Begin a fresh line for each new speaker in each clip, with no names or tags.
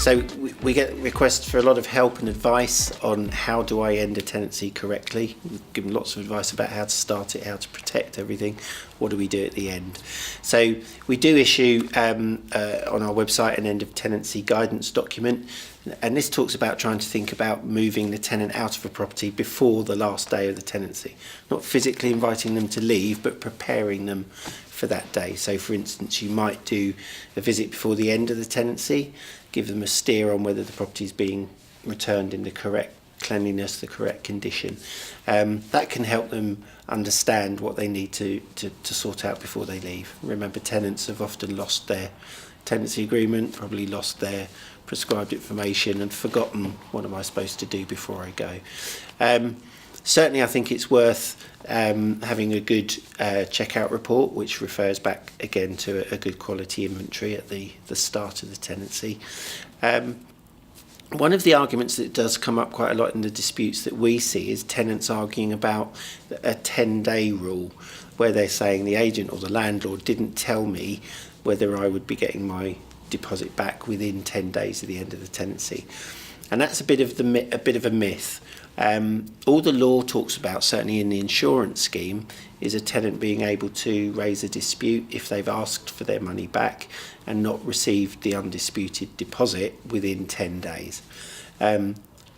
So we get requests for a lot of help and advice on how do I end a tenancy correctly. We've given lots of advice about how to start it, how to protect everything. What do we do at the end? So we do issue on our website an end of tenancy guidance document, and this talks about trying to think about moving the tenant out of a property before the last day of the tenancy. Not physically inviting them to leave, but preparing them for that day. So for instance, you might do a visit before the end of the tenancy, give them a steer on whether the property is being returned in the correct cleanliness, the correct condition. That can help them understand what they need to sort out before they leave. Remember, tenants have often lost their tenancy agreement, probably lost their prescribed information and forgotten what am I supposed to do before I go. Certainly I think it's worth having a good checkout report, which refers back again to a good quality inventory at the start of the tenancy. One of the arguments that does come up quite a lot in the disputes that we see is tenants arguing about a 10-day rule, where they're saying the agent or the landlord didn't tell me whether I would be getting my deposit back within 10 days of the end of the tenancy. And that's a bit of a myth. All the law talks about, certainly in the insurance scheme, is a tenant being able to raise a dispute if they've asked for their money back and not received the undisputed deposit within 10 days.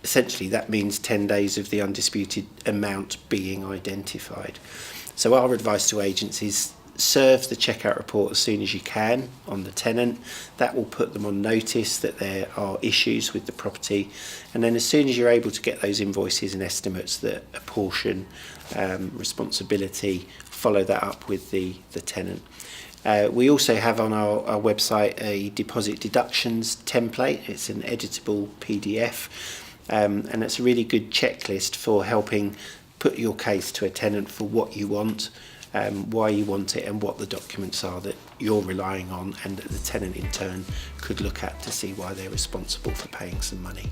Essentially, that means 10 days of the undisputed amount being identified. So our advice to agents is serve the checkout report as soon as you can on the tenant. That will put them on notice that there are issues with the property, and then as soon as you're able to get those invoices and estimates that apportion responsibility, follow that up with the tenant. We also have on our website a deposit deductions template. It's an editable PDF, and it's a really good checklist for helping put your case to a tenant for what you want, why you want it, and what the documents are that you're relying on and that the tenant in turn could look at to see why they're responsible for paying some money.